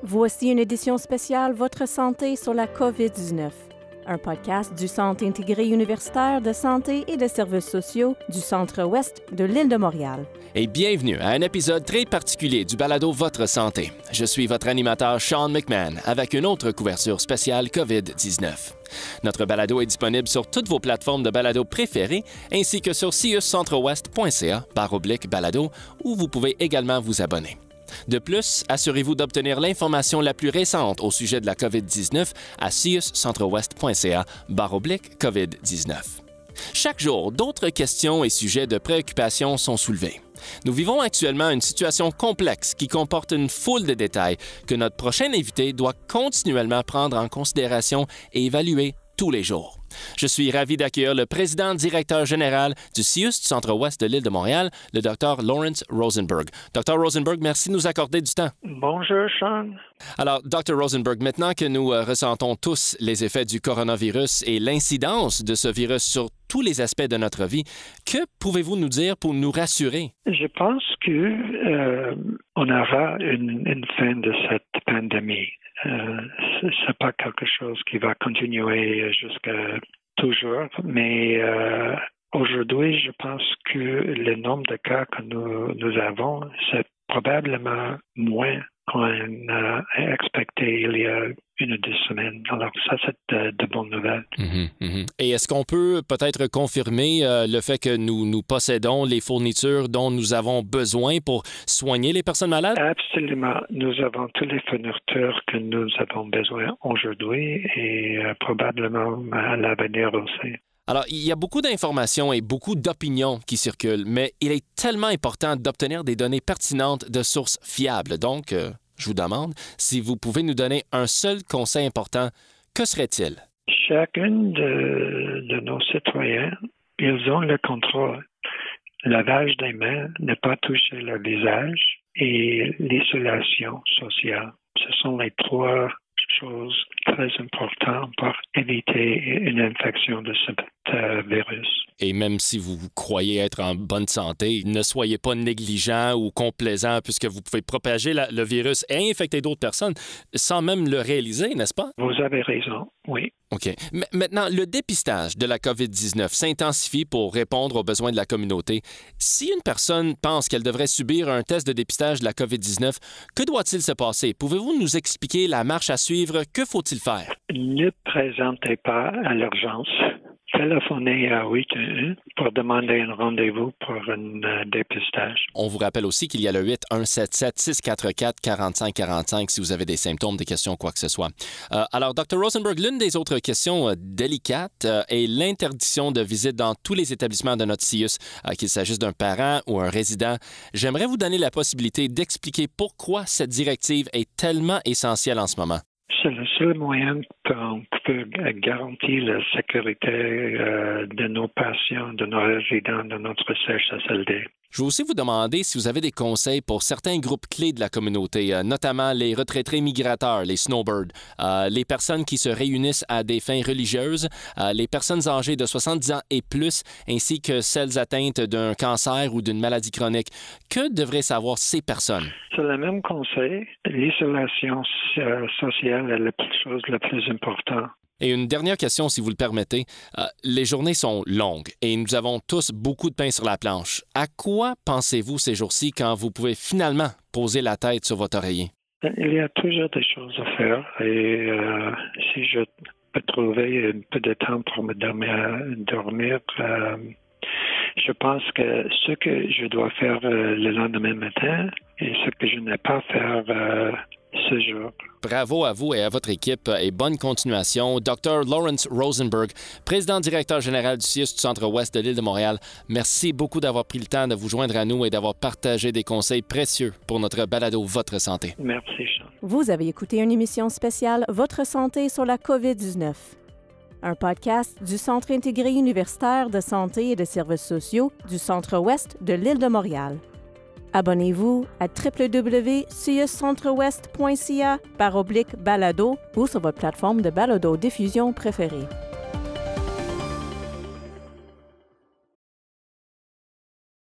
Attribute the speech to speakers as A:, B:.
A: Voici une édition spéciale Votre santé sur la COVID-19, un podcast du Centre intégré universitaire de santé et de services sociaux du Centre-Ouest de l'île de Montréal.
B: Et bienvenue à un épisode très particulier du balado Votre santé. Je suis votre animateur Sean McMahon avec une autre couverture spéciale COVID-19. Notre balado est disponible sur toutes vos plateformes de balado préférées ainsi que sur ciuscentre-ouest.ca/balado où vous pouvez également vous abonner. De plus, assurez-vous d'obtenir l'information la plus récente au sujet de la COVID-19 à ciuscentre-ouest.ca/COVID-19. Chaque jour, d'autres questions et sujets de préoccupation sont soulevés. Nous vivons actuellement une situation complexe qui comporte une foule de détails que notre prochain invité doit continuellement prendre en considération et évaluer tous les jours. Je suis ravi d'accueillir le président-directeur général du CIUS du Centre-Ouest de l'île de Montréal, le Dr. Lawrence Rosenberg. Dr. Rosenberg, merci de nous accorder du temps.
C: Bonjour, Sean.
B: Alors, Dr. Rosenberg, maintenant que nous ressentons tous les effets du coronavirus et l'incidence de ce virus sur tous les aspects de notre vie, que pouvez-vous nous dire pour nous rassurer?
C: Je pense que on aura une fin de cette pandémie. C'est pas quelque chose qui va continuer jusqu'à toujours, mais aujourd'hui, je pense que le nombre de cas que nous avons, c'est probablement moins qu'on a expecté il y a 1 ou 2 semaines. Alors ça, c'est de bonnes nouvelles.
B: Et est-ce qu'on peut peut-être confirmer le fait que nous possédons les fournitures dont nous avons besoin pour soigner les personnes malades?
C: Absolument. Nous avons toutes les fournitures que nous avons besoin aujourd'hui et probablement à l'avenir aussi.
B: Alors, il y a beaucoup d'informations et beaucoup d'opinions qui circulent, mais il est tellement important d'obtenir des données pertinentes de sources fiables. Donc, je vous demande si vous pouvez nous donner un seul conseil important. Que serait-il?
C: Chacun de nos citoyens, ils ont le contrôle. Lavage des mains, ne pas toucher le visage et l'isolation sociale. Ce sont les 3 choses très importantes pour éviter une infection de ce virus.
B: Et même si vous croyez être en bonne santé, ne soyez pas négligent ou complaisant puisque vous pouvez propager le virus et infecter d'autres personnes sans même le réaliser, n'est-ce pas?
C: Vous avez raison, oui.
B: OK. Maintenant, le dépistage de la COVID-19 s'intensifie pour répondre aux besoins de la communauté. Si une personne pense qu'elle devrait subir un test de dépistage de la COVID-19, que doit-il se passer? Pouvez-vous nous expliquer la marche à suivre? Que faut-il faire?
C: Ne présentez pas à l'urgence. Téléphonez à 811 pour demander un rendez-vous pour un dépistage.
B: On vous rappelle aussi qu'il y a le 8-177-644-4545 si vous avez des symptômes, des questions, quoi que ce soit. Alors, Dr. Rosenberg, l'une des autres questions délicates est l'interdiction de visite dans tous les établissements de notre CIUS, qu'il s'agisse d'un parent ou un résident. J'aimerais vous donner la possibilité d'expliquer pourquoi cette directive est tellement essentielle en ce moment.
C: C'est le seul moyen qu'on peut garantir la sécurité de nos patients, de nos résidents, de notre CHSLD.
B: Je veux aussi vous demander si vous avez des conseils pour certains groupes clés de la communauté, notamment les retraités migrateurs, les snowbirds, les personnes qui se réunissent à des fins religieuses, les personnes âgées de 70 ans et plus, ainsi que celles atteintes d'un cancer ou d'une maladie chronique. Que devraient savoir ces personnes?
C: C'est le même conseil. L'isolation sociale est la chose la plus importante.
B: Et une dernière question, si vous le permettez. Les journées sont longues et nous avons tous beaucoup de pain sur la planche. À quoi pensez-vous ces jours-ci quand vous pouvez finalement poser la tête sur votre oreiller?
C: Il y a toujours des choses à faire et si je peux trouver un peu de temps pour me dormir, je pense que ce que je dois faire le lendemain matin et ce que je n'ai pas faire ce jour.
B: Bravo à vous et à votre équipe et bonne continuation. Dr. Lawrence Rosenberg, président-directeur général du CIUS du Centre-Ouest de l'île de Montréal, merci beaucoup d'avoir pris le temps de vous joindre à nous et d'avoir partagé des conseils précieux pour notre balado Votre santé.
C: Merci, Sean.
A: Vous avez écouté une émission spéciale Votre santé sur la COVID-19, un podcast du Centre intégré universitaire de santé et de services sociaux du Centre-Ouest de l'île de Montréal. Abonnez-vous à www.ciuscentre-ouest.ca/balado ou sur votre plateforme de balado-diffusion préférée.